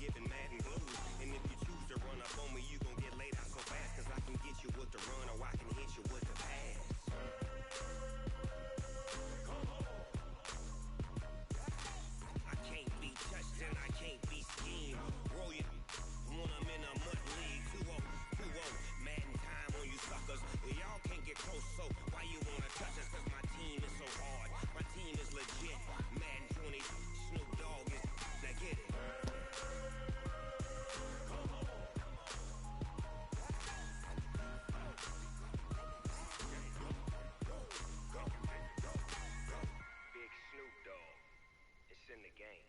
giving Madden blues. And if you choose to run up on me, you gon' get laid out so fast. Cause I can get you with the run or I can hit you with the pass. I can't be touched and I can't be schemed. Roll you when I'm in a mud league. 2-0, 2-0, Madden time on you suckers. Y'all can't get close, so why you wanna touch us? Cause my team is so hard, my team is legit. Madden 20, Snoop Dogg is, now get it. Big Snoop Dogg, it's in the game.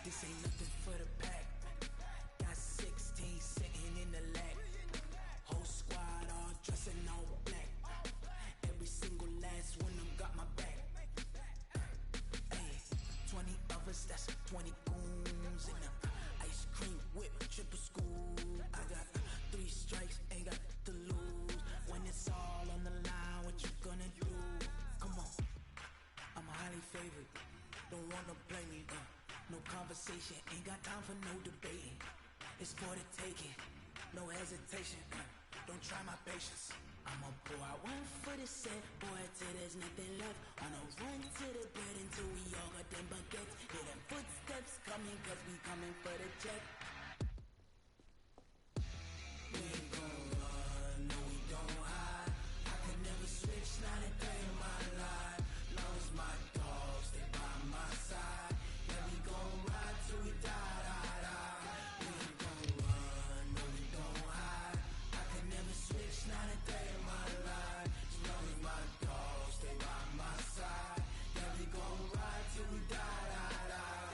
This ain't nothing for the pack. Got 16 sitting in the lag. Whole squad all dressing all black. Every single last one of them got my back. Hey, 20 of us, that's 20 goons in the ice cream whip, triple scoop. I got 3 strikes, ain't got to lose. When it's all on the line, what you gonna do? Come on, I'm highly favored. Don't wanna blame me, no conversation, ain't got time for no debating. It's for the taking, no hesitation. Don't try my patience. I'ma pour out one for the set, boy, till there's nothing left. On a run to the bread until we all got them baguettes. Hear them footsteps coming, cause we coming for the check. We ain't gon' run, no we don't hide. I can never switch, not a day in my life. Long as my dogs stay by my side. Yeah, we gon' ride till we die, die, die. We ain't gon' run, no we don't hide. I can never switch, not a day in my life. As long as my dogs stay by my side. Yeah, we gon' ride till we die, die, die.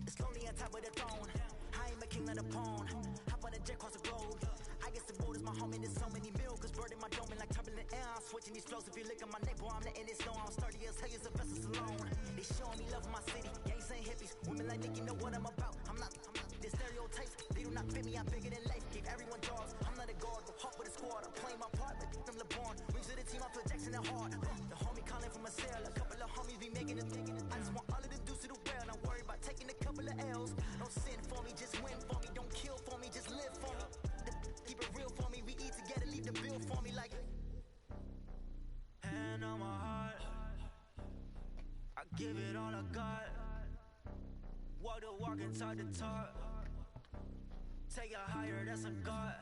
It's lonely on top of the throne. I ain't a king of the pawn. Hop on the jet across the globe. I guess the road is my home and there's so many milkers burning my dome and like turbulent air. I'm switching these flows. If you look at my neck, boy, I'm letting it snow. I'm sturdy as hell as a vessel alone. They showing me love in my city. Gangs ain't hippies. Women like Nicky know what I'm about. I'm not the stereotypes. They do not fit me. I'm bigger than life. Give everyone jobs. I'm not a guard, but hop with a squad. I'm playing my part, but I'm LeBron. Rings to the team, I feel Jackson and hard. The homie calling from a cell. A couple of homies be making it. I just want all of the dudes to do well. Not worry about taking a couple of L's. Don't sin for me, just win for me. Don't kill for me, just live for me. Keep it real for me. We eat together, leave the bill for me like. Hand on my heart, I give it all I got. Walk the walk and talk the talk. Take it higher, that's a God.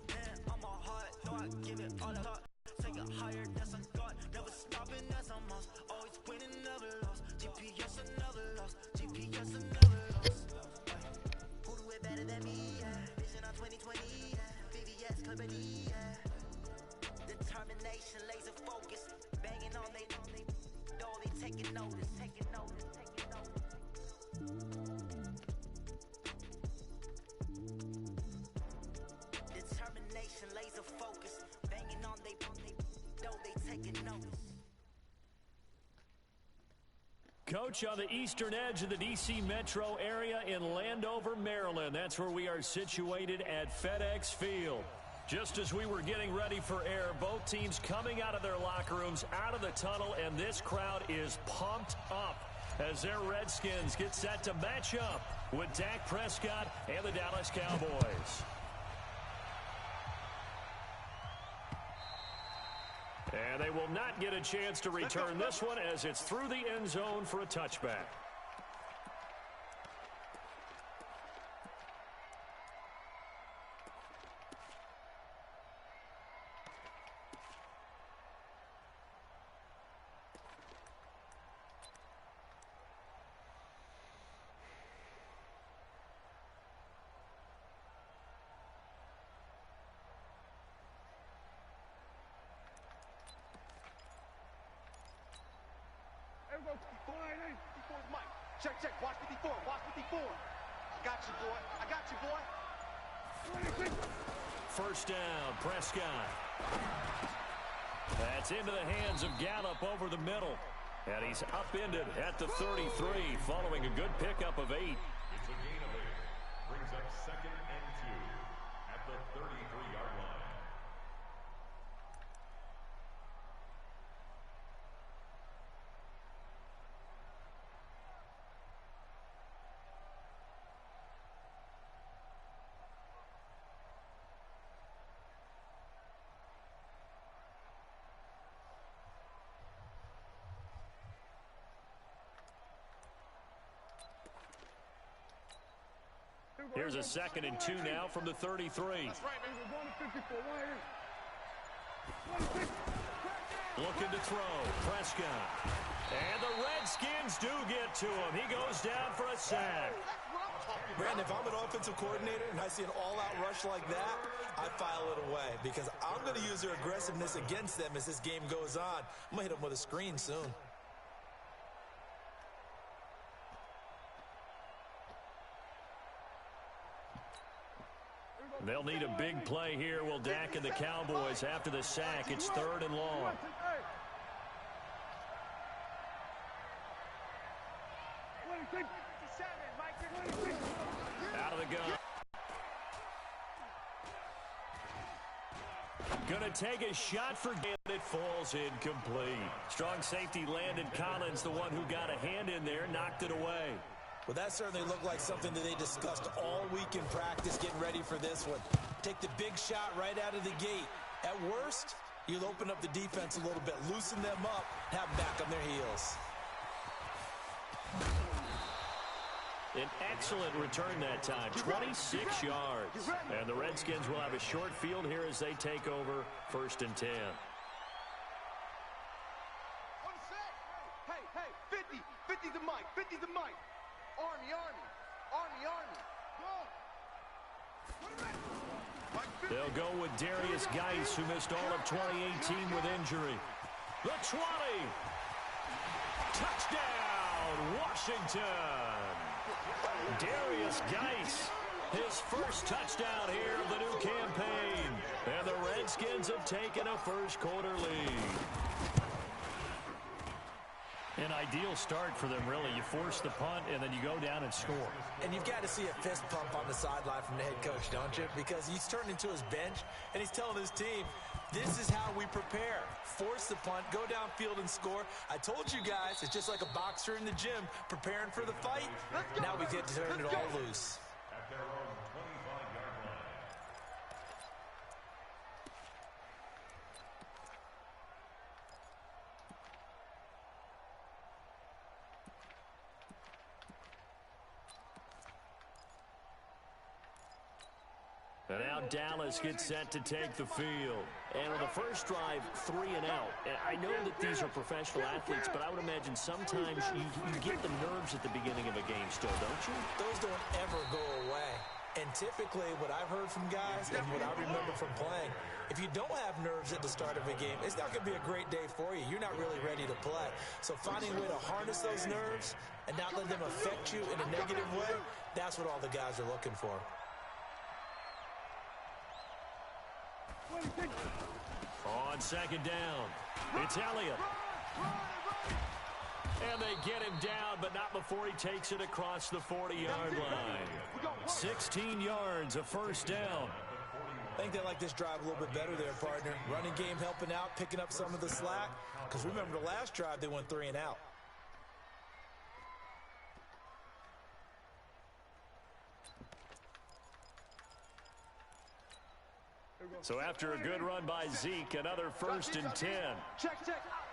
Hand on my heart, no, I give it all I got. Take it higher, that's a God. Never stopping, that's a must. Always winning, never lost. GPS, another loss. GPS, another loss. Who do it better than me? Yeah. Vision on 2020. Yeah. VVS, Clippity. Yeah. Determination, laser focus. Banging on they door, they taking notice. Taking notice, taking notice. Determination, laser focus. Banging on they door, they taking notice. Coach, on the eastern edge of the D.C. metro area in Landover, Maryland. That's where we are situated at FedEx Field. Just as we were getting ready for air, both teams coming out of their locker rooms, out of the tunnel, and this crowd is pumped up as their Redskins get set to match up with Dak Prescott and the Dallas Cowboys. And they will not get a chance to return this one as it's through the end zone for a touchback. Check, check. Watch 54. Watch 54. I got you, boy. I got you, boy. First down, Prescott. That's into the hands of Gallup over the middle. And he's upended at the 33 following a good pickup of 8. It's a gain of 8. Brings up 2nd and 2 at the 33-yard line. Here's a 2nd and 2 now from the 33. That's right, baby. We're going to 54. Right here. Looking to throw. Prescott. And the Redskins do get to him. He goes down for a sack. Brandon, if I'm an offensive coordinator and I see an all-out rush like that, I file it away because I'm going to use their aggressiveness against them as this game goes on. I'm going to hit them with a screen soon. They'll need a big play here. Will Dak and the Cowboys after the sack. It's 3rd and long. Out of the gun. Gonna take a shot for Gale. It falls incomplete. Strong safety Landon Collins, the one who got a hand in there, knocked it away. Well, that certainly looked like something that they discussed all week in practice getting ready for this one. Take the big shot right out of the gate. At worst, you'll open up the defense a little bit, loosen them up, have them back on their heels. An excellent return that time, 26 yards. And the Redskins will have a short field here as they take over 1st and 10. Hey, 50. 50's the mic. 50's the mic. Army. They'll go with Darius Geis, who missed all of 2018 with injury. The 20. Touchdown, Washington. Darius Geis, his first touchdown here of the new campaign. And the Redskins have taken a first-quarter lead. An ideal start for them, really. You force the punt, and then you go down and score. And you've got to see a fist pump on the sideline from the head coach, don't you? Because he's turned into his bench, and he's telling his team, this is how we prepare. Force the punt, go downfield and score. I told you guys, it's just like a boxer in the gym preparing for the fight. Now we get to turn it all loose. At their own 25-yard line. And now Dallas gets set to take the field. And on the first drive, 3 and out. And I know that these are professional athletes, but I would imagine sometimes you get the nerves at the beginning of a game still, don't you? Those don't ever go away. And typically what I've heard from guys and what I remember from playing, if you don't have nerves at the start of a game, it's not going to be a great day for you. You're not really ready to play. So finding a way to harness those nerves and not let them affect you in a negative way, that's what all the guys are looking for. On 2nd down, it's Elliott. And they get him down, but not before he takes it across the 40-yard line. 16 yards, a first down. I think they like this drive a little bit better there, partner. Running game helping out, picking up some of the slack. Because remember the last drive, they went 3 and out. So after a good run by Zeke, another 1st and 10. Check.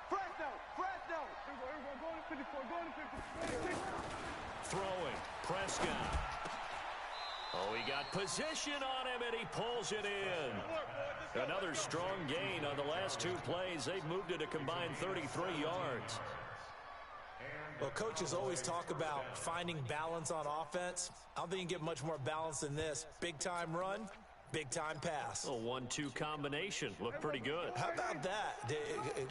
Fresno. Throwing. Prescott. Oh, he got position on him, and he pulls it in. Another strong gain on the last 2 plays. They've moved it a combined 33 yards. Well, coaches always talk about finding balance on offense. I don't think you can get much more balance than this. Big-time run, big-time pass. A 1-2 combination. Looked pretty good. How about that?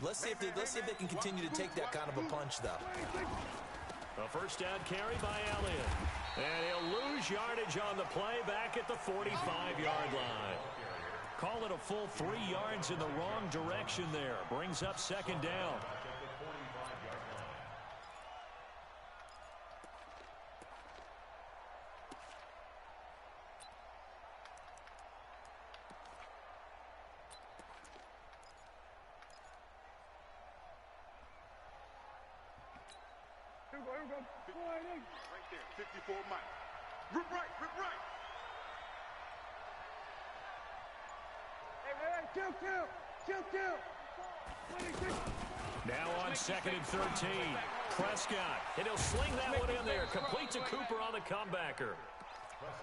Let's see if they can continue to take that kind of a punch, though. A 1st down carry by Elliott. And he'll lose yardage on the play back at the 45-yard line. Call it a full 3 yards in the wrong direction there. Brings up 2nd down. Right there, 54 Mike. Rip right. Kill. Now on 2nd and 13. Prescott. And he'll sling that one in there. Complete to Cooper on the comebacker.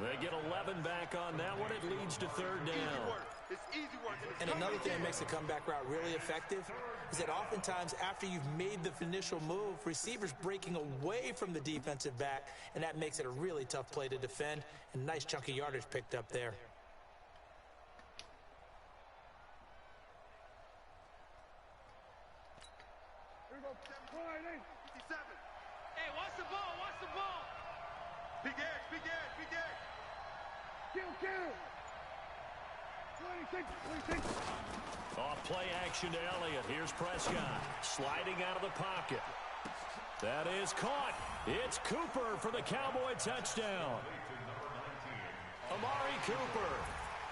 They get 11 back on that one. It leads to 3rd down. It's easy work. And another thing that makes the comeback route really effective is that oftentimes after you've made the initial move, receivers breaking away from the defensive back, and that makes it a really tough play to defend. And nice chunk of yardage picked up there. Hey, watch the ball. Big edge. Kill. 26. Off play action to Elliott. Here's Prescott sliding out of the pocket. That is caught. It's Cooper for the Cowboy touchdown. Amari Cooper,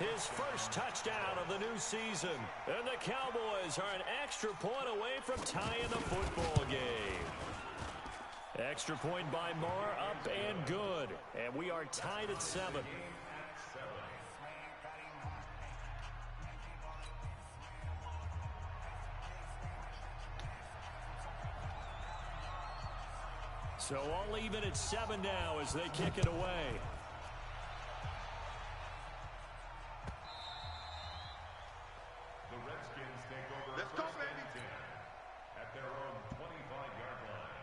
his 1st touchdown of the new season. And the Cowboys are an extra point away from tying the football game. Extra point by Moore, up and good. And we are tied at 7. So all even at 7 now as they kick it away. The Redskins take over. Let's go, 1st baby. and 10 at their own 25-yard line.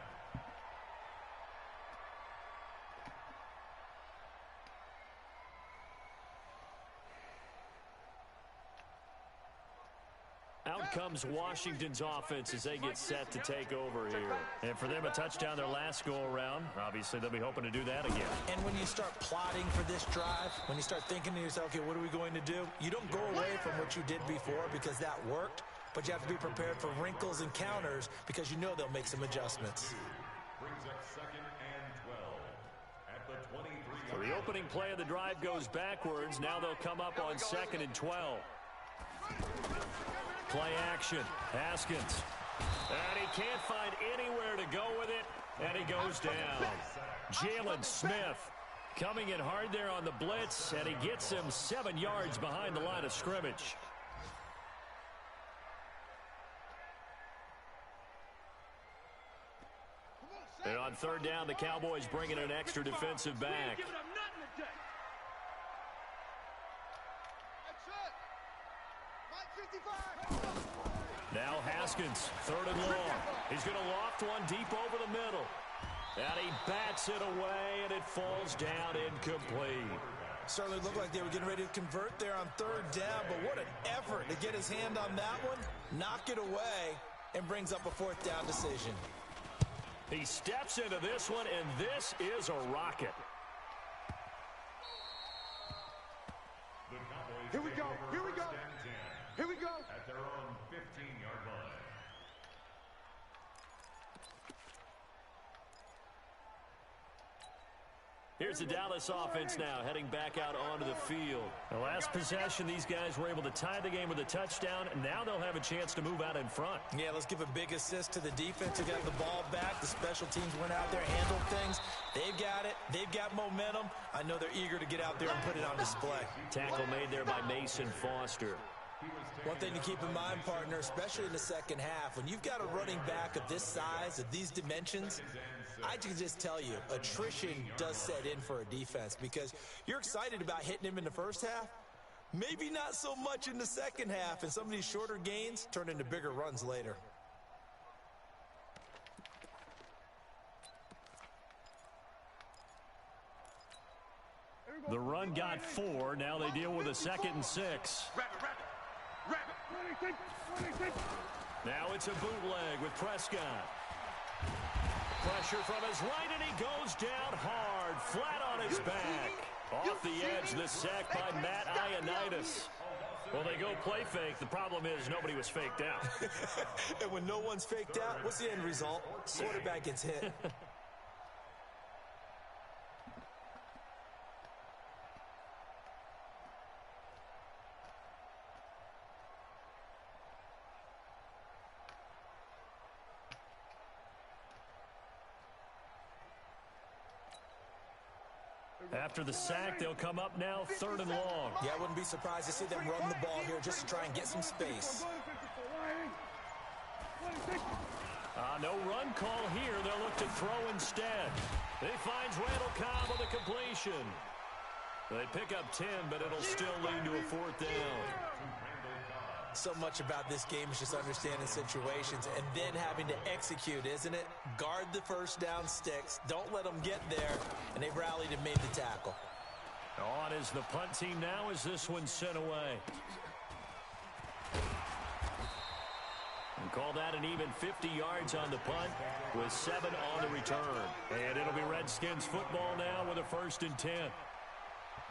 Out comes Washington's offense as they get set to take over here. And for them, a touchdown their last go-around. Obviously, they'll be hoping to do that again. And when you start plotting for this drive, when you start thinking to yourself, okay, what are we going to do? You don't go away from what you did before because that worked, but you have to be prepared for wrinkles and counters because you know they'll make some adjustments. Brings up 2nd and 12 at the 23. So the opening play of the drive goes backwards. Now they'll come up on 2nd and 12. Play action. Haskins. And he can't find anywhere to go with it. And he goes down. Jalen Smith coming in hard there on the blitz. And he gets him 7 yards behind the line of scrimmage. And on 3rd down, the Cowboys bringing an extra defensive back. Now Haskins, 3rd and long. He's going to loft one deep over the middle. And he bats it away, and it falls down incomplete. Certainly looked like they were getting ready to convert there on 3rd down, but what an effort to get his hand on that one, knock it away, and brings up a 4th down decision. He steps into this one, and this is a rocket. The Cowboys Here we take go. over Here we 1st go. and 10 Here we go. at their own 15-yard line. Here's the Dallas offense now heading back out onto the field. The last possession, these guys were able to tie the game with a touchdown, and now they'll have a chance to move out in front. Yeah, let's give a big assist to the defense who got the ball back. The special teams went out there, handled things. They've got it. They've got momentum. I know they're eager to get out there and put it on display. Tackle made there by Mason Foster. One thing to keep in mind, partner, especially in the second half, when you've got a running back of this size, of these dimensions, I can just tell you, attrition does set in for a defense because you're excited about hitting him in the first half. Maybe not so much in the second half, and some of these shorter gains turn into bigger runs later. The run got 4. Now they deal with a 2nd and 6. Now it's a bootleg with Prescott. Pressure from his right, and he goes down hard, flat on his back. Off the edge, the sack by Matt Ioannidis. Well, they go play fake. The problem is nobody was faked out. And when no one's faked out, what's the end result? Quarterback gets hit. After the sack, they'll come up now 3rd and long. Yeah, I wouldn't be surprised to see them run the ball here just to try and get some space. No run call here. They'll look to throw instead. He finds Randall Cobb with a completion. They pick up 10, but it'll still lead to a 4th down. So much about this game is just understanding situations and then having to execute, isn't it? Guard the first down sticks. Don't let them get there. And they rallied and made the tackle. On is the punt team now as this one's sent away. And call that an even 50 yards on the punt with 7 on the return. And it'll be Redskins football now with a 1st and 10.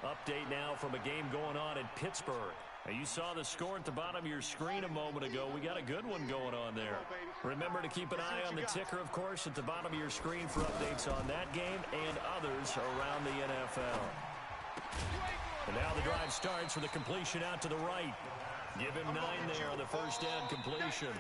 Update now from a game going on in Pittsburgh. Now, you saw the score at the bottom of your screen a moment ago. We got a good one going on there. Remember to keep an eye on the ticker, of course, at the bottom of your screen for updates on that game and others around the NFL. And now the drive starts with a completion out to the right. Give him 9 there on the first down completion.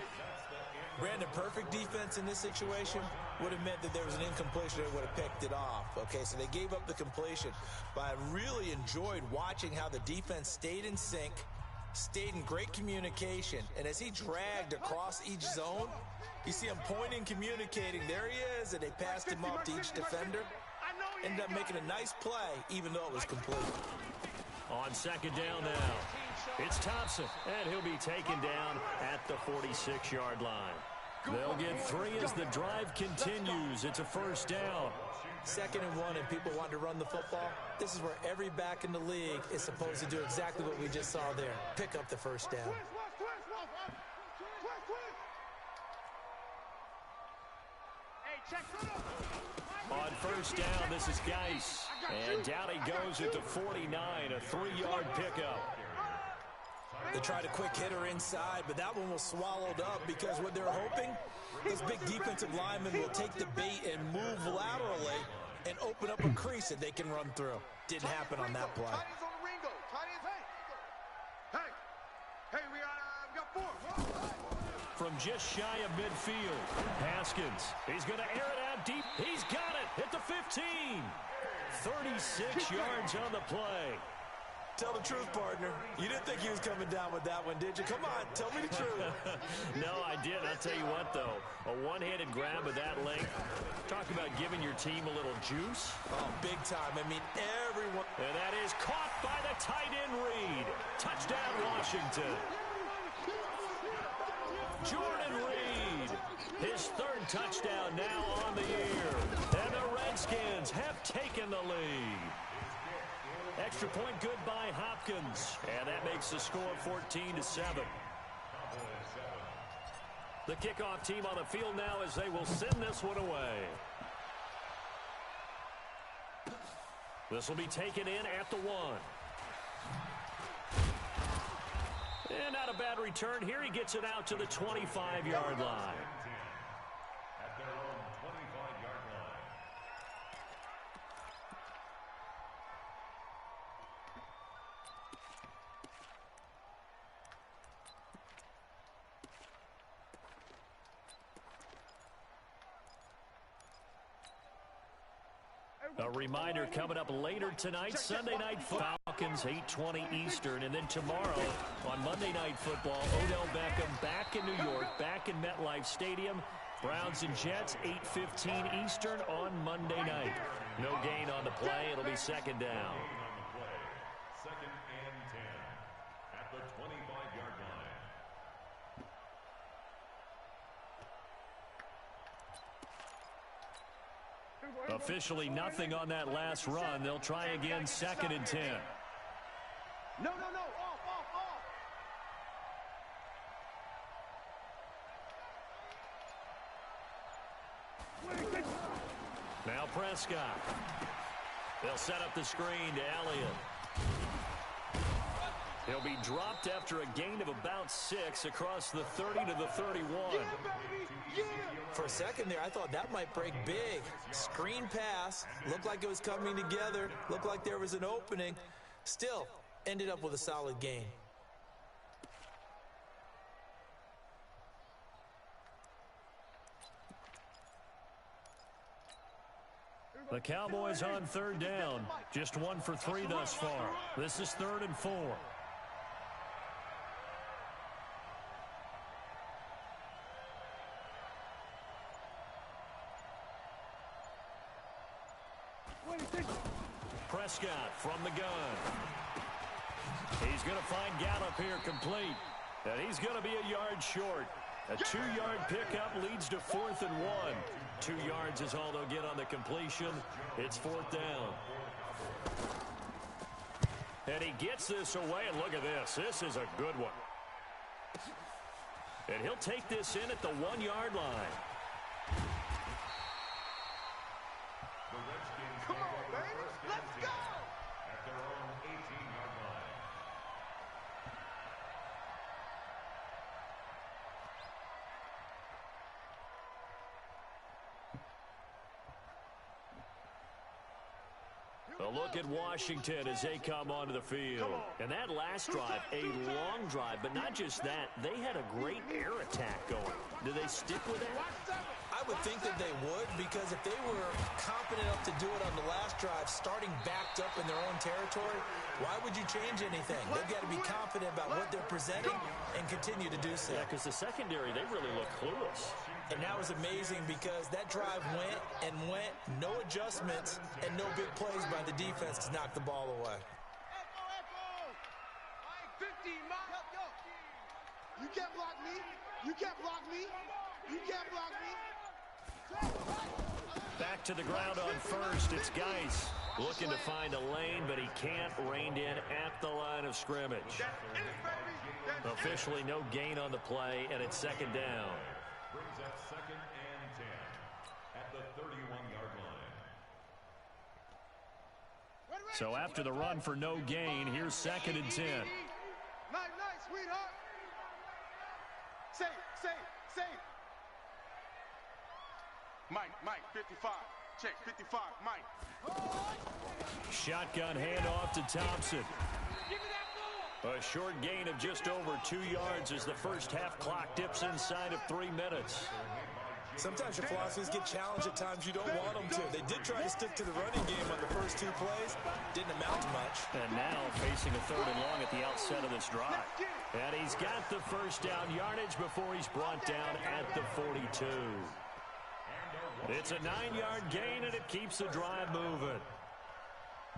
Brandon, perfect defense in this situation would have meant that there was an incompletion that would have picked it off. Okay, so they gave up the completion. But I really enjoyed watching how the defense stayed in sync, stayed in great communication. And as he dragged across each zone, you see him pointing, communicating. There he is, and they passed him up to each defender. Ended up making a nice play, even though it was complete. On 2nd down now, it's Thompson, and he'll be taken down at the 46-yard line. They'll get 3 as the drive continues. It's a 1st down. 2nd and 1, and people want to run the football. This is where every back in the league is supposed to do exactly what we just saw there. Pick up the 1st down. On 1st down, this is Geis. And down he goes at the 49, a 3-yard pickup. They tried a quick hitter inside, but that one was swallowed up because what they're hoping, those big defensive linemen will take the bait and move laterally and open up a crease that they can run through. Didn't happen on that play. From just shy of midfield, Haskins. He's going to air it out deep. He's got it at the 15. 36 yards on the play. Tell the truth, partner. You didn't think he was coming down with that one, did you? Come on, tell me the truth. No, I didn't. I'll tell you what, though. A one-handed grab of that length. Talk about giving your team a little juice. Oh, big time. I mean, everyone. And that is caught by the tight end Reed. Touchdown, Washington. Jordan Reed. His 3rd touchdown now on the year. And the Redskins have taken the lead. Extra point good by Hopkins. And that makes the score 14-7. The kickoff team on the field now as they will send this one away. This will be taken in at the 1. And not a bad return here. He gets it out to the 25-yard line. A reminder coming up later tonight, Sunday Night Falcons, 8:20 Eastern. And then tomorrow on Monday Night Football, Odell Beckham back in New York, back in MetLife Stadium. Browns and Jets, 8:15 Eastern on Monday night. No gain on the play. It'll be second down. Second and 10 at the 25-yard line. Officially nothing on that last run. They'll try again, second and 10. No, off. Now Prescott. They'll set up the screen to Elliott. He'll be dropped after a gain of about 6 across the 30 to the 31. For a second there, I thought that might break big. Screen pass. Looked like it was coming together. Looked like there was an opening. Still, ended up with a solid gain. The Cowboys on third down. Just 1 for 3 thus far. This is 3rd and 4. Prescott from the gun. He's going to find Gallup here complete. And he's going to be a yard short. A 2-yard pickup leads to 4th and 1. 2 yards is all they'll get on the completion. It's 4th down. And he gets this away, and look at this. This is a good one. And he'll take this in at the 1-yard line. Come on, baby. Let's go. At their own 18-yard line. A look at Washington as they come onto the field. And that last drive, a long drive, but not just that. They had a great air attack going. Do they stick with that? I would think that they would, because if they were confident enough to do it on the last drive, starting backed up in their own territory, why would you change anything? They've got to be confident about what they're presenting and continue to do so. Yeah, because the secondary, they really look clueless. And that was amazing because that drive went and went, no adjustments, and no big plays by the defense to knock the ball away. You can't block me. You can't block me. You can't block me. Back to the ground on first. It's Geis looking to find a lane, but he can't. Reined in at the line of scrimmage. Officially no gain on the play, and it's second down. Brings up second and 10 at the 31-yard line. So after the run for no gain, here's second and 10. Nice, sweetheart. Safe. Mike, 55. Check, 55, Mike. Shotgun handoff to Thompson. A short gain of just over 2 yards as the first half clock dips inside of 3 minutes. Sometimes your philosophies get challenged at times you don't want them to. They did try to stick to the running game on the first 2 plays. Didn't amount to much. And now facing a 3rd and long at the outset of this drive. And he's got the first down yardage before he's brought down at the 42. It's a 9-yard gain, and it keeps the drive moving.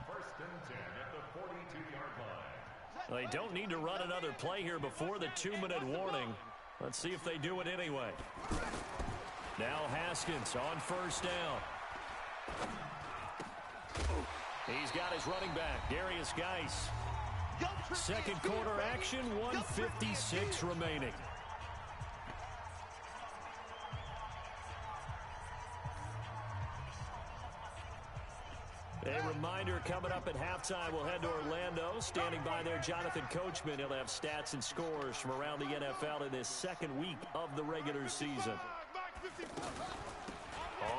First and 10 at the 42-yard line. They don't need to run another play here before the 2-minute warning. Let's see if they do it anyway. Now Haskins on first down. He's got his running back, Darius Geis. Second quarter action, 1:56 remaining. A reminder coming up at halftime, we'll head to Orlando. Standing by there, Jonathan Coachman. He'll have stats and scores from around the NFL in this second week of the regular season.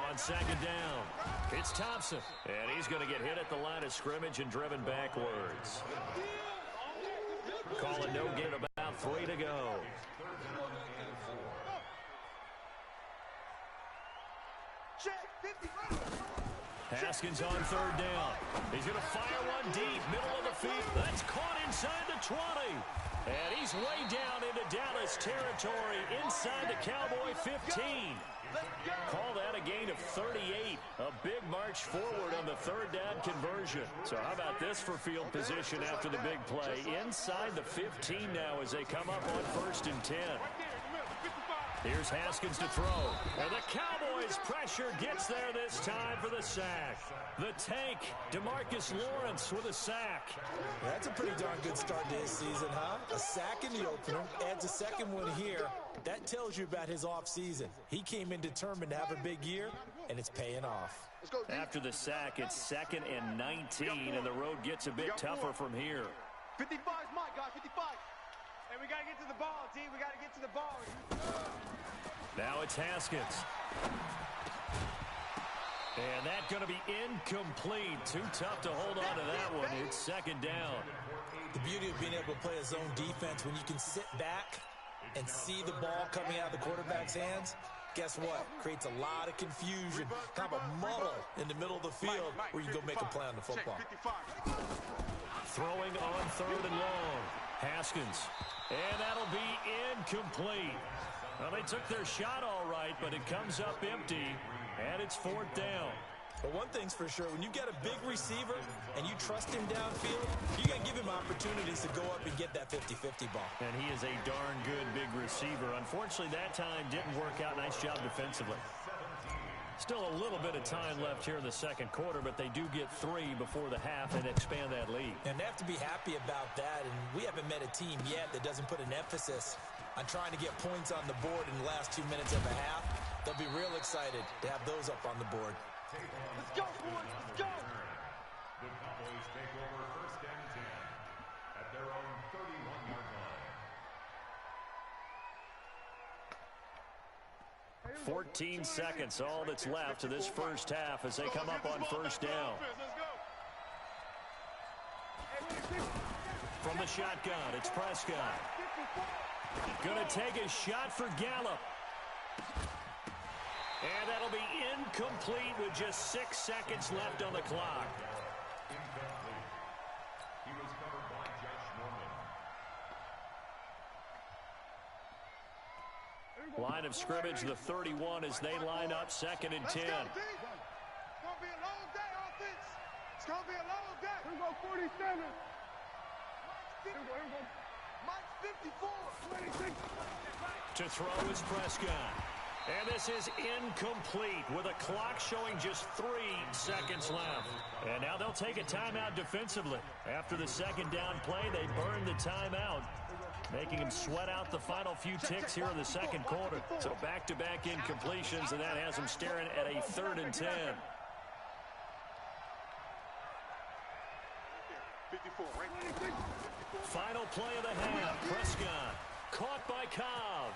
On second down, it's Thompson. And he's going to get hit at the line of scrimmage and driven backwards. Call it no gain, about 3 to go. Haskins on third down. He's going to fire one deep, middle of the field. That's caught inside the 20. And he's way down into Dallas territory inside the Cowboy 15. Call that a gain of 38. A big march forward on the third down conversion. So how about this for field position after the big play? Inside the 15 now as they come up on 1st and 10. Here's Haskins to throw. And the Cowboys pressure gets there this time for the sack. The tank, DeMarcus Lawrence with a sack. That's a pretty darn good start to his season, huh? A sack in the opener, adds a second one here. That tells you about his offseason. He came in determined to have a big year, and it's paying off. After the sack, it's 2nd and 19, and the road gets a bit tougher from here. 55 is mine, guys, 55. Hey, we got to get to the ball, D. We got to get to the ball. Now it's Haskins. And that's going to be incomplete. Too tough to hold on to that one. It's 2nd down. The beauty of being able to play a zone defense when you can sit back and see the ball coming out of the quarterback's hands, guess what? Creates a lot of confusion, kind of a muddle in the middle of the field where you go make a play on the football. Throwing on 3rd and long. Haskins. And that'll be incomplete. Well, they took their shot all right, but it comes up empty, and it's 4th down. But one thing's for sure, when you got a big receiver and you trust him downfield, you got to give him opportunities to go up and get that 50-50 ball. And he is a darn good big receiver. Unfortunately, that time didn't work out. Nice job defensively. Still a little bit of time left here in the 2nd quarter, but they do get 3 before the half and expand that lead. And they have to be happy about that, and we haven't met a team yet that doesn't put an emphasis on trying to get points on the board in the last 2 minutes of a half. They'll be real excited to have those up on the board. Let's go, boys. Let's go. The Cowboys take over 1st and 10 at their own 31-yard line. 14 seconds, all that's left to this first half as they come up on 1st down. From the shotgun, it's Prescott. Going to take a shot for Gallup. And that'll be incomplete with just 6 seconds left on the clock. Incomplete. He was covered by Josh Norman. Line of scrimmage, the 31 as they line up 2nd and 10. It's going to be a long day, offense. It's going to be a long day. Here we go, 47. Here we go. Mike's 54. 26. To throw is Prescott. And this is incomplete with a clock showing just 3 seconds left. And now they'll take a timeout defensively. After the 2nd down play, they burn the timeout, making them sweat out the final few ticks here in the 2nd quarter. So back-to-back incompletions, and that has them staring at a 3rd and 10. 54, right? Final play of the half. Prescott caught by Cobb.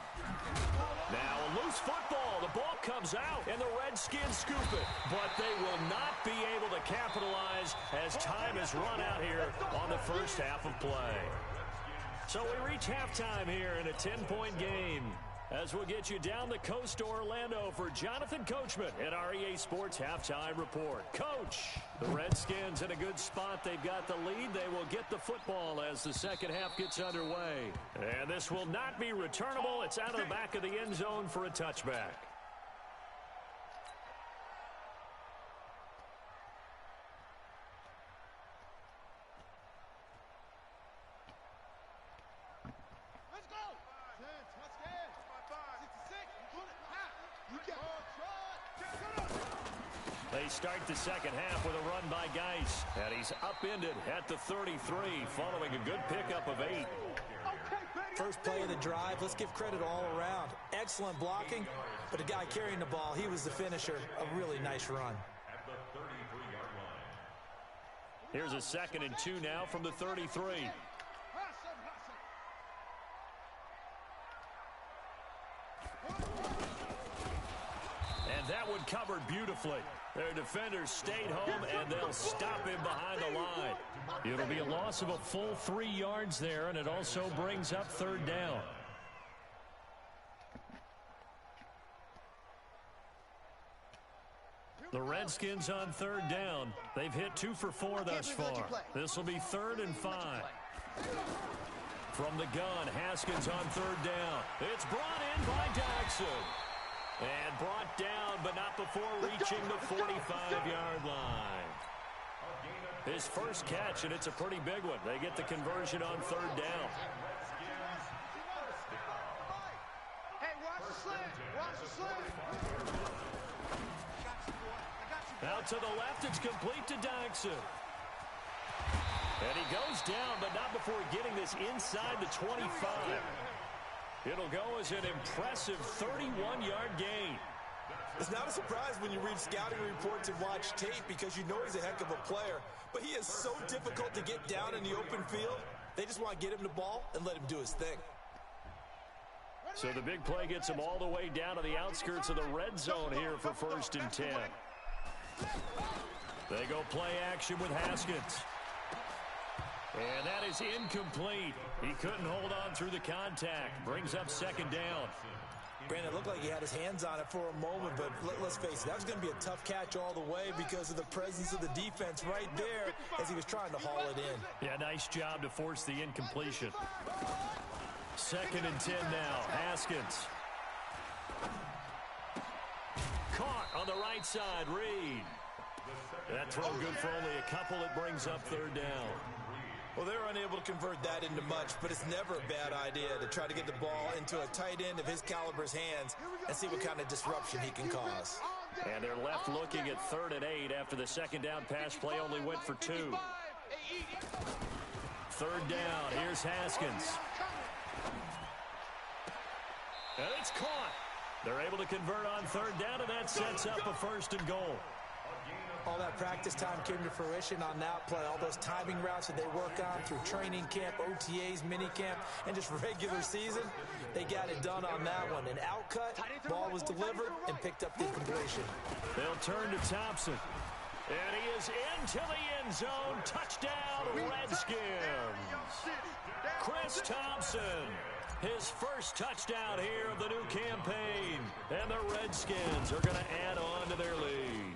Now a loose football. The ball comes out, and the Redskins scoop it. But they will not be able to capitalize as time has run out here on the first half of play. So we reach halftime here in a 10-point game. As we'll get you down the coast to Orlando for Jonathan Coachman at our EA Sports Halftime Report. Coach, the Redskins in a good spot. They've got the lead. They will get the football as the 2nd half gets underway. And this will not be returnable. It's out of the back of the end zone for a touchback. They start the 2nd half with a run by Geis. And he's upended at the 33 following a good pickup of 8. First play of the drive, let's give credit all around. Excellent blocking, but the guy carrying the ball, he was the finisher. A really nice run. At the 33-yard line. Here's a 2nd and 2 now from the 33. And that one covered beautifully. Their defenders stayed home, and they'll stop him behind the line. It'll be a loss of a full 3 yards there, and it also brings up 3rd down. The Redskins on third down. They've hit 2 for 4 thus far. This will be 3rd and 5. From the gun, Haskins on third down. It's brought in by Jackson. And brought down, but not before reaching the 45-yard line. His first catch, and it's a pretty big one. They get the conversion on third down. Hey, watch the slant. Watch the slant. Out to the left, it's complete to Jackson. And he goes down, but not before getting this inside the 25. It'll go as an impressive 31-yard gain. It's not a surprise when you read scouting reports and watch tape because you know he's a heck of a player. But he is so difficult to get down in the open field. They just want to get him the ball and let him do his thing. So the big play gets him all the way down to the outskirts of the red zone here for 1st and 10. They go play action with Haskins. And that is incomplete. He couldn't hold on through the contact. Brings up 2nd down. Granted, it looked like he had his hands on it for a moment, but let's face it, that was going to be a tough catch all the way because of the presence of the defense right there as he was trying to haul it in. Yeah, nice job to force the incompletion. 2nd and 10 now. Haskins. Caught on the right side. Reed. That throw good for only a couple. It brings up 3rd down. Well, they were unable to convert that into much, but it's never a bad idea to try to get the ball into a tight end of his caliber's hands and see what kind of disruption he can cause. And they're left looking at 3rd and 8 after the 2nd down pass play only went for 2. 3rd down. Here's Haskins. And it's caught. They're able to convert on 3rd down, and that sets up a 1st and goal. All that practice time came to fruition on that play. All those timing routes that they work on through training camp, OTAs, minicamp, and just regular season, they got it done on that one. An outcut, ball was delivered, and picked up the completion. They'll turn to Thompson. And he is into the end zone. Touchdown, Redskins. Chris Thompson. His first touchdown here of the new campaign. And the Redskins are going to add on to their lead.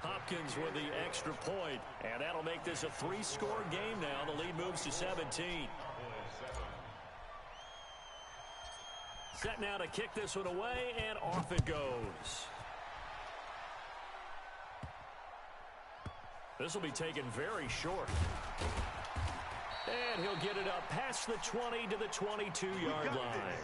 Hopkins with the extra point, and that'll make this a 3-score game now. The lead moves to 17. Set now to kick this one away, and off it goes. This will be taken very short. And he'll get it up past the 20 to the 22-yard line.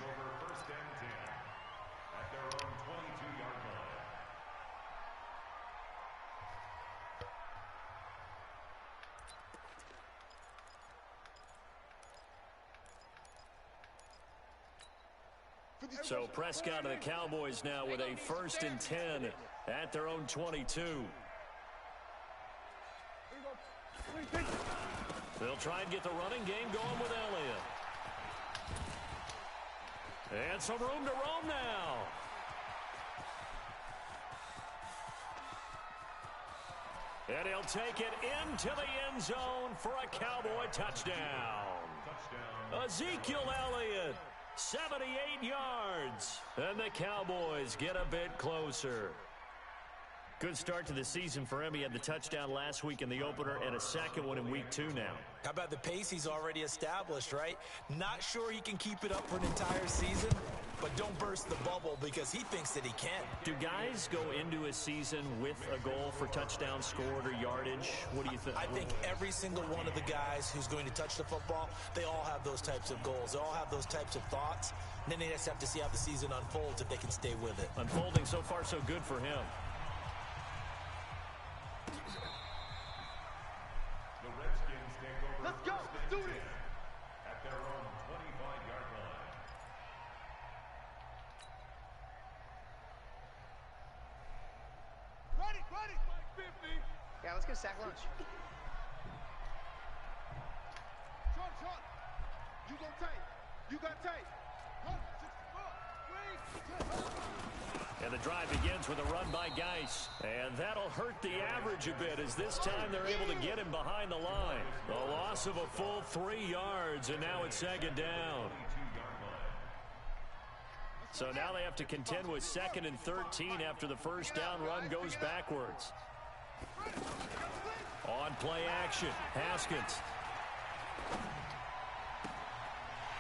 So Prescott and the Cowboys now with a 1st and 10 at their own 22. They'll try and get the running game going with Elliott. And some room to roam now. And he'll take it into the end zone for a Cowboy touchdown. Ezekiel Elliott. 78 yards, and the Cowboys get a bit closer. Good start to the season for him. He had the touchdown last week in the opener and a second one in week 2 now. How about the pace he's already established, right? Not sure he can keep it up for an entire season, but don't burst the bubble because he thinks that he can. Do guys go into a season with a goal for touchdown scored or yardage? What do you think? I think every single one of the guys who's going to touch the football, they all have those types of goals. They all have those types of thoughts. And then they just have to see how the season unfolds if they can stay with it. Unfolding so far so good for him. Let's go. Let's do this. At their own 25-yard line. Ready, ready. 50. Yeah, let's get a sack lunch. Short. You go tight. You got tight. And the drive begins with a run by Geis. And that'll hurt the average a bit as this time they're able to get him behind the line. A loss of a full 3 yards, and now it's 2nd down. So now they have to contend with 2nd and 13 after the first down run goes backwards. On play action, Haskins.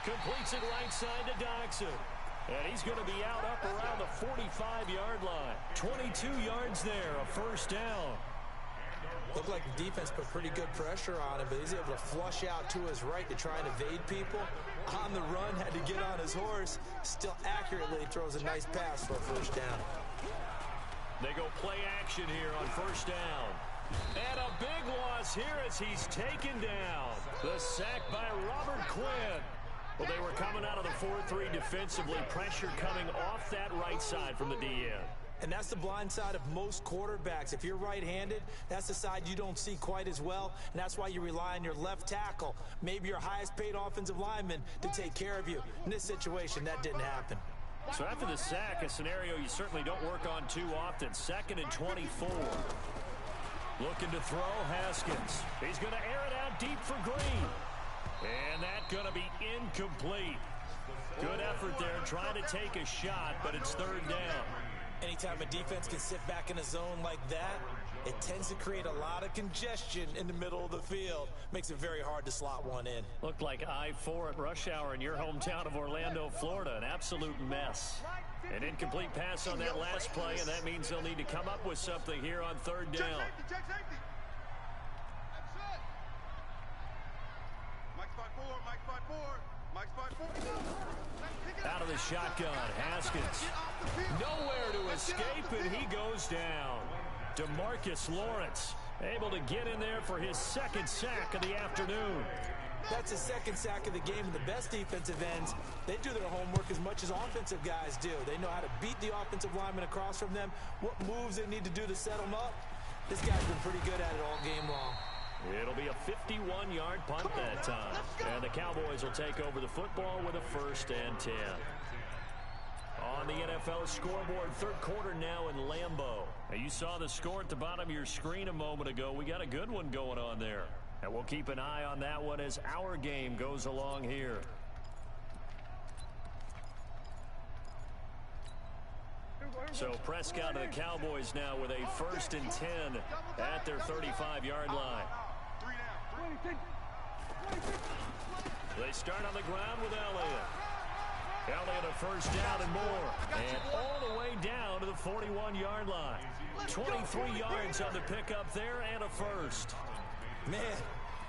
Completes it right side to Doxson. And he's going to be out up around the 45-yard line. 22 yards there, a first down. Looked like the defense put pretty good pressure on him, but he's able to flush out to his right to try and evade people. On the run, had to get on his horse. Still accurately throws a nice pass for a first down. They go play action here on first down. And a big loss here as he's taken down. The sack by Robert Quinn. Well, they were coming out of the 4-3 defensively. Pressure coming off that right side from the DN. And that's the blind side of most quarterbacks. If you're right-handed, that's the side you don't see quite as well, and that's why you rely on your left tackle, maybe your highest-paid offensive lineman, to take care of you. In this situation, that didn't happen. So after the sack, a scenario you certainly don't work on too often. 2nd and 24. Looking to throw, Haskins. He's going to air it out deep for Green. And that's going to be incomplete. Good effort there, trying to take a shot, but it's 3rd down. Anytime a defense can sit back in a zone like that, it tends to create a lot of congestion in the middle of the field. Makes it very hard to slot one in. Looked like I-4 at rush hour in your hometown of Orlando, Florida. An absolute mess. An incomplete pass on that last play, and that means they'll need to come up with something here on 3rd down. Check safety. Mike spot 4, Mike spot 4, Mike spot 4. Out of the shotgun, Haskins. Nowhere to escape, and he goes down. DeMarcus Lawrence able to get in there for his 2nd sack of the afternoon. That's his 2nd sack of the game, and the best defensive ends, they do their homework as much as offensive guys do. They know how to beat the offensive lineman across from them, what moves they need to do to set them up. This guy's been pretty good at it all game long. It'll be a 51-yard punt that time. And the Cowboys will take over the football with a 1st and 10. On the NFL scoreboard, 3rd quarter now in Lambeau. Now you saw the score at the bottom of your screen a moment ago. We got a good one going on there. And we'll keep an eye on that one as our game goes along here. So Prescott and the Cowboys now with a 1st and 10 at their 35-yard line. They start on the ground with Elliott. Elliott a first down and more. And all the way down to the 41-yard line. 23 yards on the pickup there and a first. Man,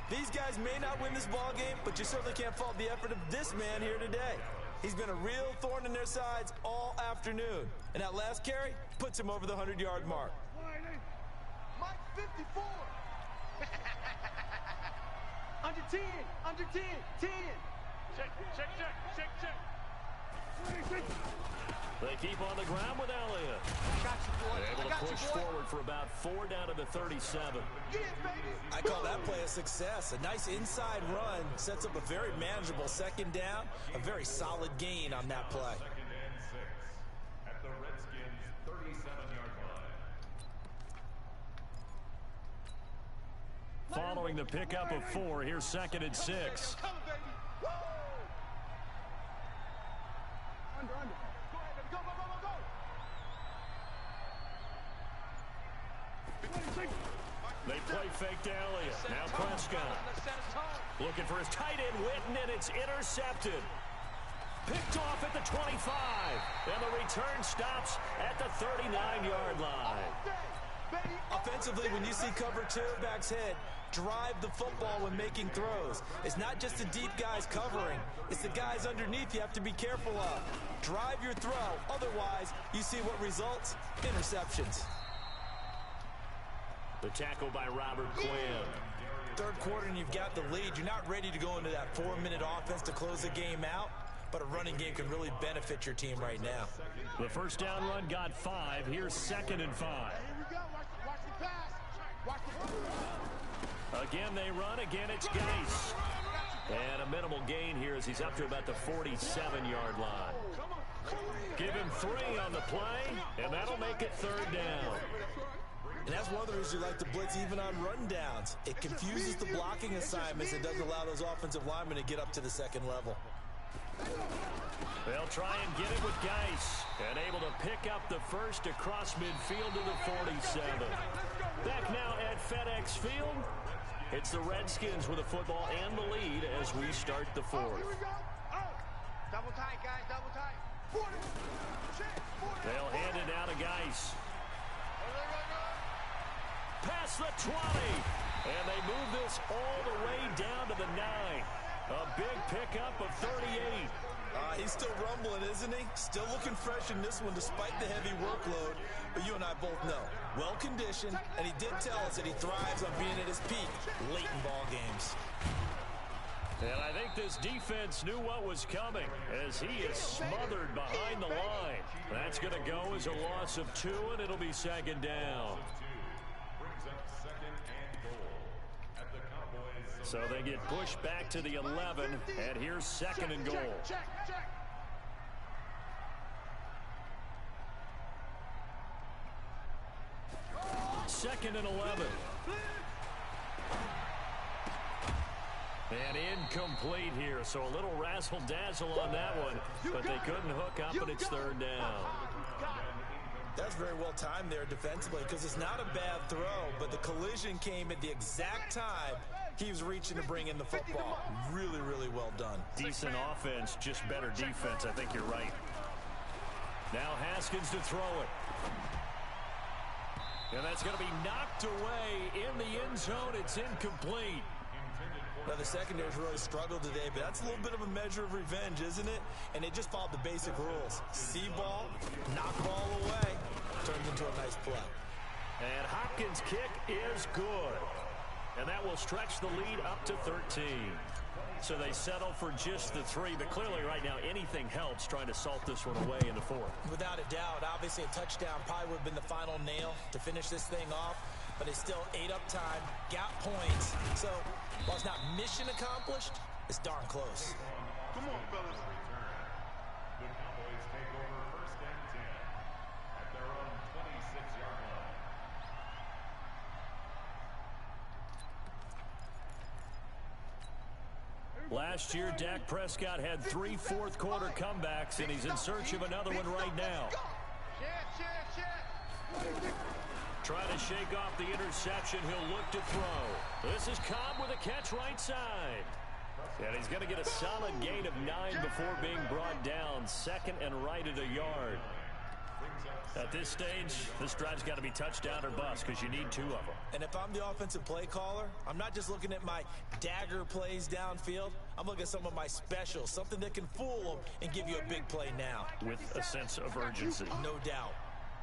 these guys may not win this ball game, but you certainly can't fault the effort of this man here today. He's been a real thorn in their sides all afternoon. And that last carry puts him over the 100-yard mark. Mike 54. Under 10, under 10, 10. Check. They keep on the ground with Elliott. Got you, boy. Able to push forward for about 4 down to the 37. Get it, baby. I call that play a success. A nice inside run sets up a very manageable 2nd down. A very solid gain on that play. 2nd and 6 at the Redskins' 37-yard line. Following the pickup of 4, here's 2nd and 6. Come on, baby. Woo! Under. Go ahead, baby. Go. They play fake to Elliott. Now Prescott. Looking for his tight end, Witten, and it's intercepted. Picked off at the 25. And the return stops at the 39-yard line. Offensively, when you see cover 2 backs head, drive the football when making throws. It's not just the deep guys covering. It's the guys underneath you have to be careful of. Drive your throw. Otherwise, you see what results? Interceptions. The tackle by Robert Quinn. 3rd quarter and you've got the lead. You're not ready to go into that 4-minute offense to close the game out, but a running game can really benefit your team right now. The first down run got 5. Here's 2nd and 5. Here we go. Watch the pass. Watch the Again, they run. Again, it's Geis. And a minimal gain here as he's up to about the 47-yard line. Give him 3 on the play, and that'll make it 3rd down. And that's one of the reasons you like to blitz even on rundowns. It confuses the blocking assignments and doesn't allow those offensive linemen to get up to the 2nd level. They'll try and get it with Geis. And able to pick up the first across midfield to the 47. Back now at FedEx Field. It's the Redskins with the football and the lead as we start the fourth. Double tight, guys, double tight. 40. They'll hand it down to Geis. Past the 20. And they move this all the way down to the 9. A big pickup of 38. He's still rumbling, isn't he? Still looking fresh in this one despite the heavy workload. But you and I both know, well-conditioned, and he did tell us that he thrives on being at his peak late in ball games. And I think this defense knew what was coming as he is smothered behind the line. That's going to go as a loss of 2, and it'll be second down. So they get pushed back to the 11, and here's second and goal. Second and 11. And incomplete here, so a little razzle-dazzle on that one, but they couldn't hook up, and it's third down. That's very well timed there defensively because it's not a bad throw, but the collision came at the exact time he was reaching to bring in the football. Really, really well done. Decent offense, just better defense. I think you're right. Now Haskins to throw it. And that's going to be knocked away in the end zone. It's incomplete. Now, the secondary's really struggled today, but that's a little bit of a measure of revenge, isn't it? And they just followed the basic rules. See ball, knock ball away, turns into a nice play. And Hopkins' kick is good. And that will stretch the lead up to 13. So they settle for just the 3, but clearly right now anything helps trying to salt this one away in the fourth. Without a doubt, obviously a touchdown probably would have been the final nail to finish this thing off, but they still ate up time, got points. So while it's not mission accomplished, it's darn close. Come on, fellas. The Cowboys take over first and 10 at their own 26-yard line. Last year, Dak Prescott had 3 fourth-quarter comebacks, and he's in search of another one right now. Trying to shake off the interception, he'll look to throw. This is Cobb with a catch right side. And he's going to get a solid gain of 9 before being brought down. Second and right at a yard. At this stage, this drive's got to be touchdown or bust because you need 2 of them. And if I'm the offensive play caller, I'm not just looking at my dagger plays downfield. I'm looking at some of my specials, something that can fool them and give you a big play now. With a sense of urgency. No doubt.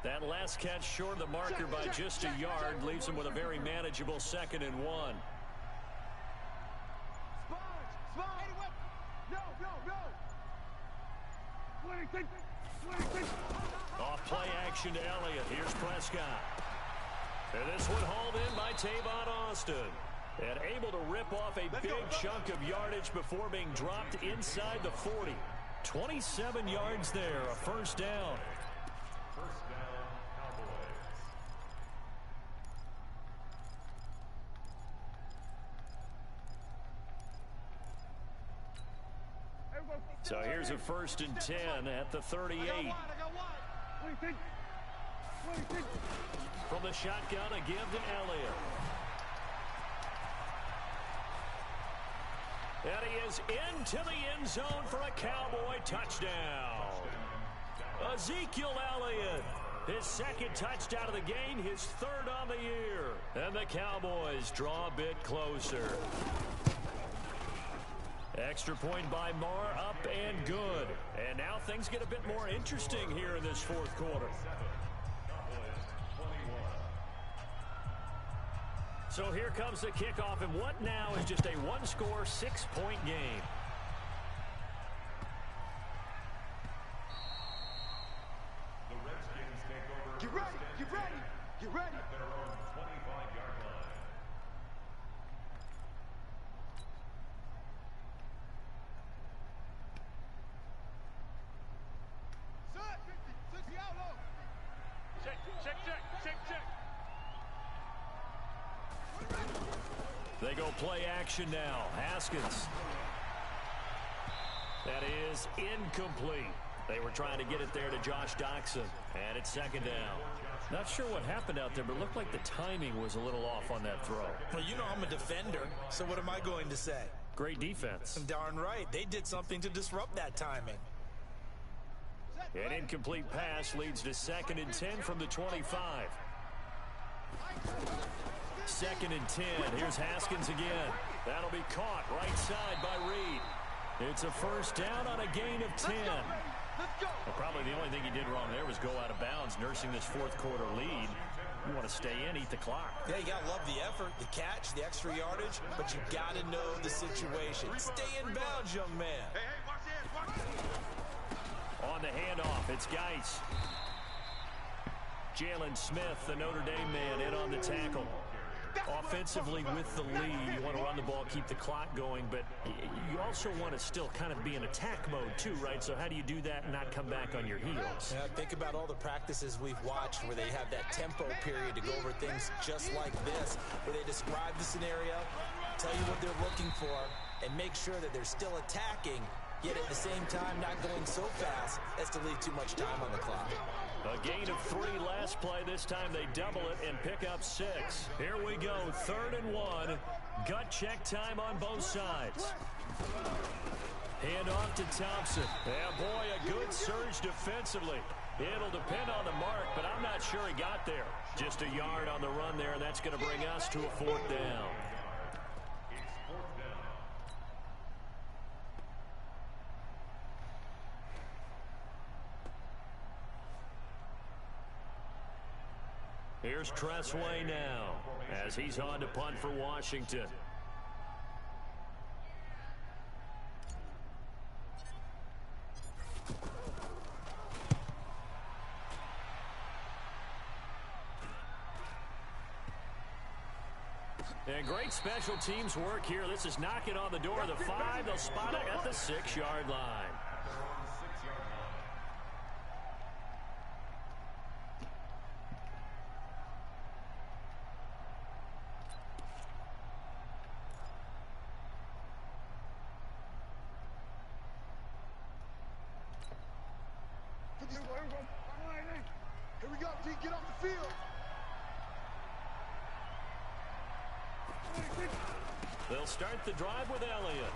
That last catch short of the marker by just a yard leaves him with a very manageable second and 1. Off play action to Elliott. Here's Prescott. And this one hauled in by Tavon Austin. And able to rip off a big chunk of yardage before being dropped inside the 40. 27 yards there, a first down. First down, Cowboys. So here's a first and 10 at the 38. From the shotgun, a give to Elliott. And he is into the end zone for a Cowboy touchdown. Ezekiel Elliott, his second touchdown of the game, his third on the year. And the Cowboys draw a bit closer. Extra point by Marr, up and good. And now things get a bit more interesting here in this fourth quarter. So here comes the kickoff, and what now is just a one-score, 6-point game. The Redskins take over. Get ready, get ready, get ready. At their own 25-yard line. Check. They go play action now. Haskins. That is incomplete. They were trying to get it there to Josh Doxson, and it's second down. Not sure what happened out there, but it looked like the timing was a little off on that throw. Well, you know I'm a defender, so what am I going to say? Great defense. Darn right. They did something to disrupt that timing. An incomplete pass leads to 2nd and 10 from the 25. 2nd and 10. Here's Haskins again. That'll be caught right side by Reed. It's a first down on a gain of 10. Well, probably the only thing he did wrong there was go out of bounds, nursing this fourth quarter lead. You want to stay in, eat the clock. Yeah, you got to love the effort, the catch, the extra yardage, but you got to know the situation. Stay in bounds, young man. Hey, watch this, watch this. On the handoff, it's Geis. Jalen Smith, the Notre Dame man, in on the tackle. Offensively with the lead, you want to run the ball, keep the clock going, but you also want to still kind of be in attack mode too, right? So how do you do that and not come back on your heels? Yeah, think about all the practices we've watched where they have that tempo period to go over things just like this, where they describe the scenario, tell you what they're looking for, and make sure that they're still attacking, yet at the same time not going so fast as to leave too much time on the clock. A gain of 3 last play. This time they double it and pick up 6. Here we go, 3rd and 1. Gut check time on both sides. Hand off to Thompson. Yeah, boy, a good surge defensively. It'll depend on the mark, but I'm not sure he got there. Just a yard on the run there, and that's going to bring us to a 4th down. Here's Tressway now as he's on to punt for Washington. And great special teams work here. This is knocking on the door of the 5. They'll spot it at the 6-yard line. Here we go, D, get off the field. They'll start the drive with Elliott.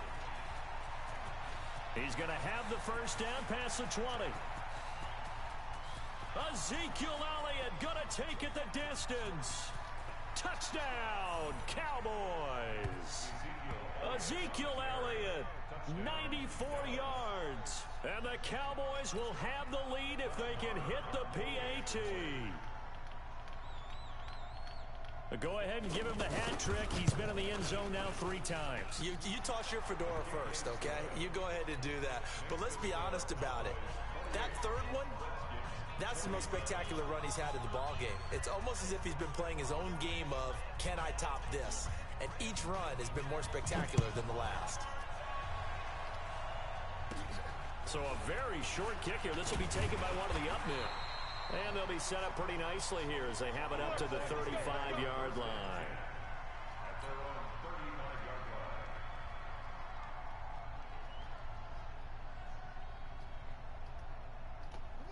He's going to have the first down past the 20. Ezekiel Elliott going to take it the distance. Touchdown, Cowboys. Ezekiel Elliott, 94 yards. And the Cowboys will have the lead if they can hit the PAT. Go ahead and give him the hat trick. He's been in the end zone now 3 times. You toss your fedora first, okay? You go ahead and do that. But let's be honest about it. That third one, that's the most spectacular run he's had in the ball game. It's almost as if he's been playing his own game of, can I top this? And each run has been more spectacular than the last. So a very short kick here. This will be taken by one of the up men. And they'll be set up pretty nicely here as they have it up to the 35-yard line.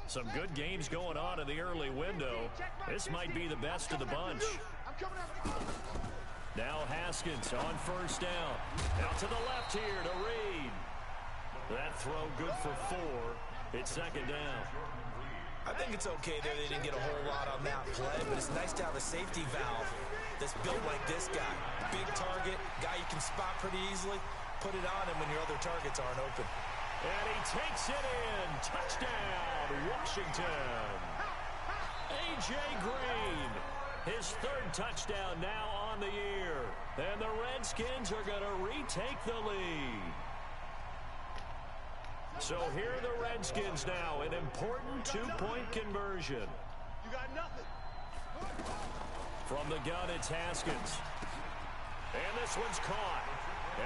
Some good games going on in the early window. This might be the best of the bunch. Now Haskins on first down. Out to the left here to Reed. That throw good for 4. It's second down. I think it's okay there. They didn't get a whole lot on that play, but it's nice to have a safety valve that's built like this guy. Big target, guy you can spot pretty easily. Put it on him when your other targets aren't open. And he takes it in. Touchdown, Washington. A.J. Green, his 3rd touchdown now on the year. And the Redskins are going to retake the lead. So here are the Redskins now, an important 2-point conversion. You got nothing. From the gun, it's Haskins. And this one's caught.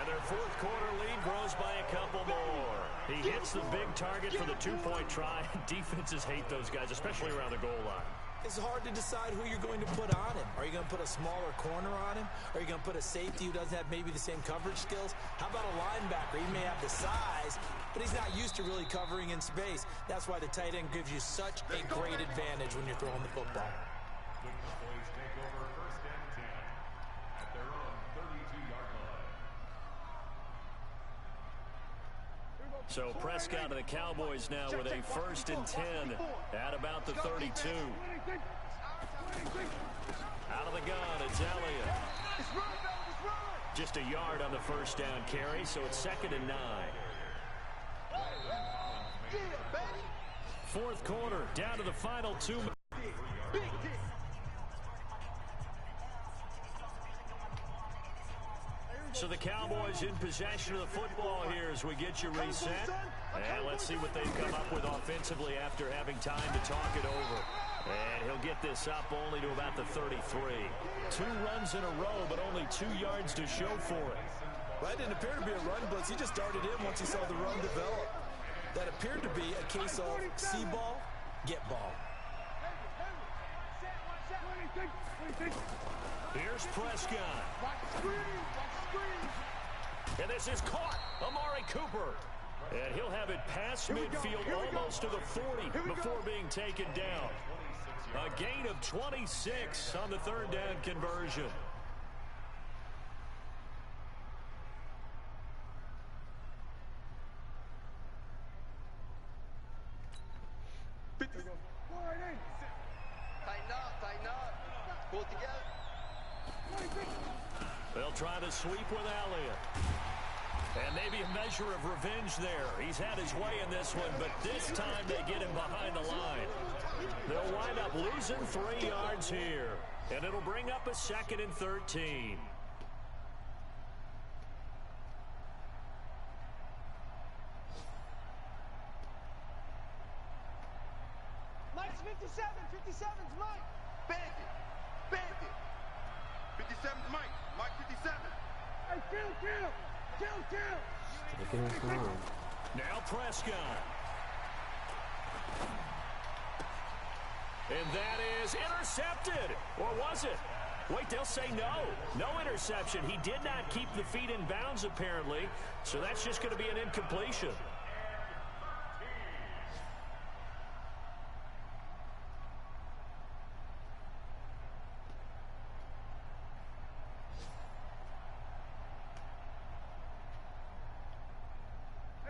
And their 4th quarter lead grows by a couple more. He hits the big target for the 2-point try. Defenses hate those guys, especially around the goal line. It's hard to decide who you're going to put on him. Are you going to put a smaller corner on him? Are you going to put a safety who doesn't have maybe the same coverage skills? How about a linebacker? He may have the size, but he's not used to really covering in space. That's why the tight end gives you such a great advantage when you're throwing the football. The Cowboys take over 1st and 10 at their own 32-yard line. So Prescott and the Cowboys now with a 1st and 10 at about the 32. Out of the gun, it's Elliott. Just a yard on the 1st down carry, so it's 2nd and 9. 4th quarter, down to the final 2 minutes. So the Cowboys in possession of the football here as we get you reset. And let's see what they've come up with offensively after having time to talk it over. And he'll get this up only to about the 33. 2 runs in a row, but only 2 yards to show for it. Well, that didn't appear to be a run blitz. He just darted in once he saw the run develop. That appeared to be a case of see ball, get ball. Here's Prescott. And this is caught. Amari Cooper. And he'll have it past midfield almost to the 40 before being taken down. A gain of 26 on the 3rd down conversion. Tighten up. Pull it together. They'll try to sweep with Elliott. And maybe a measure of revenge there. He's had his way in this one, but this time they get him behind the line. They'll wind up losing 3 yards here. And it'll bring up a 2nd and 13. Mike's 57. 57's Mike. Bandit. 57's Mike. Mike 57. Hey, kill. Now Prescott. And that is intercepted. Or was it? Wait, they'll say no. No interception. He did not keep the feet in bounds, apparently. So that's just going to be an incompletion.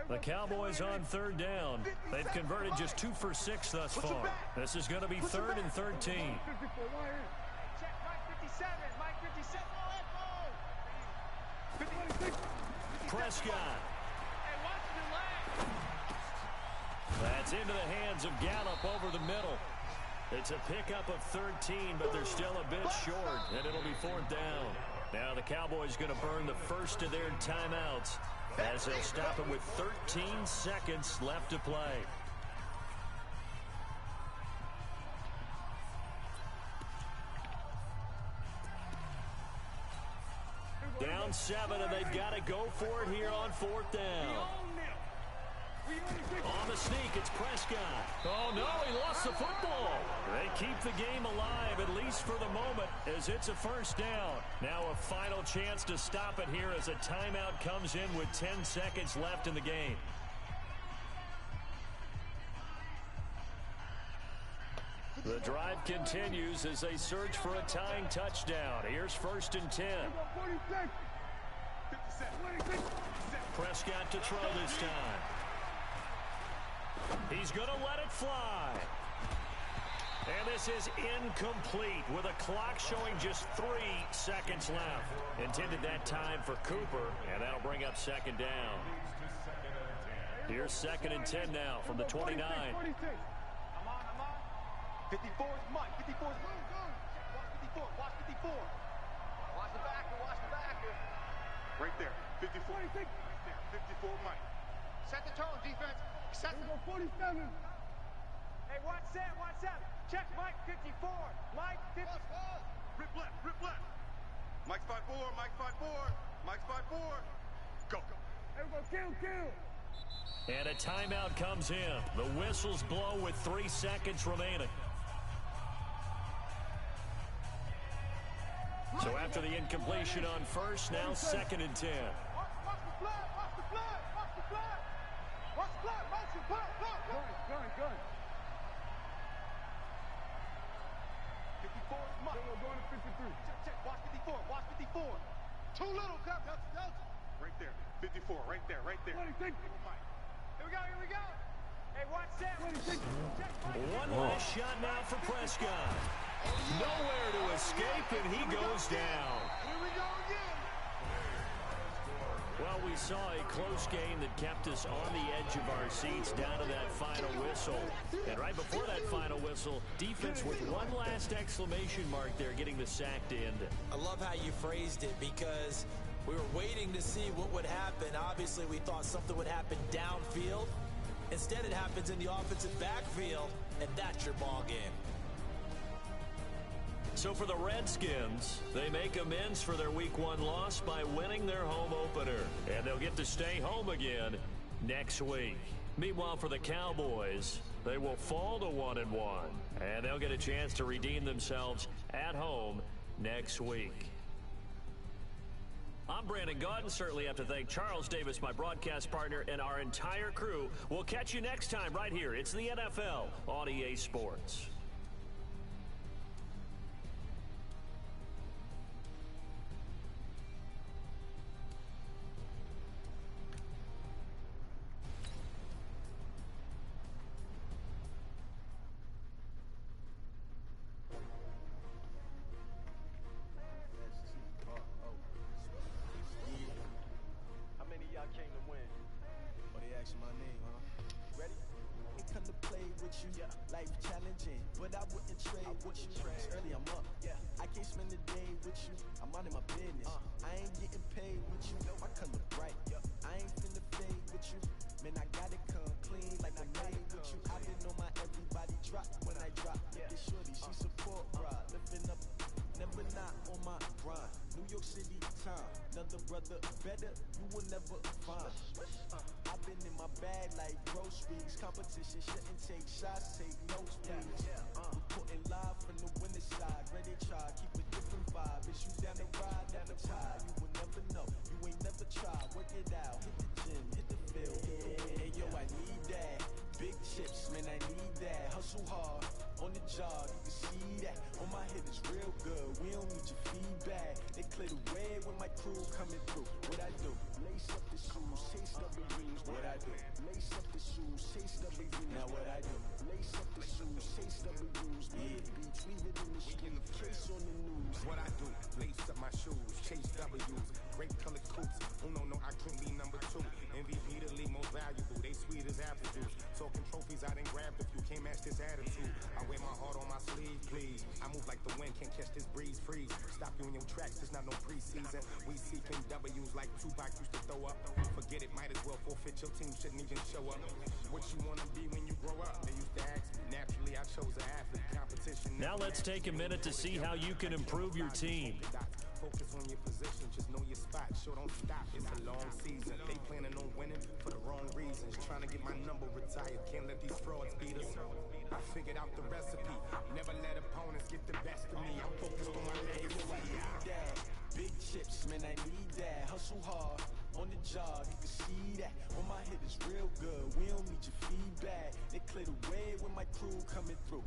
The Cowboys on 3rd down. They've converted just 2 for 6 thus far. This is going to be 3rd and 13. Check Mike 57. Mike 57. Prescott. That's into the hands of Gallup over the middle. It's a pickup of 13, but they're still a bit short, and it'll be 4th down. Now the Cowboys going to burn the first of their timeouts, as they'll stop it with 13 seconds left to play. Down 7, and they've got to go for it here on 4th down. On the sneak, it's Prescott. Oh, no, he lost the football. They keep the game alive, at least for the moment, as it's a 1st down. Now a final chance to stop it here as a timeout comes in with 10 seconds left in the game. The drive continues as they search for a tying touchdown. Here's 1st and 10. Prescott to throw this time. He's going to let it fly. And this is incomplete with a clock showing just 3 seconds left. Intended that time for Cooper, and that'll bring up 2nd down. Here's 2nd and 10 now from the 29. 54 is Mike. 54 is Watch 54. Watch 54. Watch the backer. Right there. 54. Right there. 54 Mike. Set the tone, defense. Set the 47. Hey, watch that. Check Mike 54. Mike 54. Rip left. Mike's 5-4. Mike's 5-4. Go. Hey, we go kill. And a timeout comes in. The whistles blow with 3 seconds remaining. So after the incompletion on first, now 2nd and 10. Watch the flag, watch the flag, watch the flag. Watch the flag, motion, gun. 54 is Mike. We're going to 53. Check. Watch 54. Watch 54. Too little, Delta. Right there. 54. Right there. 26. Mike. Here we go. Hey, watch that. 26. One last shot now for Prescott. Nowhere to escape, and he goes down. Here we go again. Well, we saw a close game that kept us on the edge of our seats down to that final whistle. And right before that final whistle, defense with one last exclamation mark there, getting the sack to end it. I love how you phrased it because we were waiting to see what would happen. Obviously, we thought something would happen downfield. Instead, it happens in the offensive backfield, and that's your ball game. So for the Redskins, they make amends for their Week 1 loss by winning their home opener. And they'll get to stay home again next week. Meanwhile, for the Cowboys, they will fall to 1-1. And they'll get a chance to redeem themselves at home next week. I'm Brandon Gaudin. Certainly have to thank Charles Davis, my broadcast partner, and our entire crew. We'll catch you next time right here. It's the NFL on EA Sports. Life challenging, but I wouldn't trade with you. It's early, I'm up. I can't spend the day with you. I'm out of my business. I ain't getting paid with you. My color bright. I ain't finna fade with you. Man, I gotta come clean like I made with you. I didn't know my everybody drop when I drop. This shorty, she support ride. Lifting up, never not on my grind. New York City time. Another brother better, you will never find. I've been in my bag like groceries. Competition shouldn't take shots, take notes, please. Reporting live from the winning side. Ready try, keep a different vibe. It's you down the ride, down the tide. You will never know, you ain't never tried. Work it out, hit the gym, hit the field. Hey yo, I need that. Big chips, man, I need that. Hustle hard, on the job, you can see that. On my head is real good, we don't need your feedback. They clear the way when my crew coming through. What I do? Lace up the shoes, chase W's. What I do? Lace up the shoes, chase W's. Now what I do? Lace up the shoes, chase W's. Big beats, leave it in the street, case on the news. What I do? Lace up my shoes, chase W's. Great colored coops. No, I couldn't be number 2. MVP the league most valuable. They sweet as apple juice. Talking trophies, I done grabbed a few. Can't match this attitude. I wear my heart on my sleeve, please. I move like the wind, can't catch this breeze, freeze. Stop you in your tracks, it's not no preseason. We seeking W's like Tupac used to throw up. Forget it, might as well forfeit. Your team shouldn't even show up. What you wanna be when you grow up? They used to ask me. Naturally, I chose an athlete. Competition. Now let's take a minute to see how you can improve your team. Focus on your position, just know your spot. Sure, don't stop, it's a long season. They planning on winning for the wrong reasons. Trying to get my number retired, can't let these frauds beat us. I figured out the recipe, never let opponents get the best of me. I'm focused on my legacy. Big chips, man, I need that. Hustle hard, on the job, you can see that. On my head is real good, we don't need your feedback. They clear the way when my crew coming through.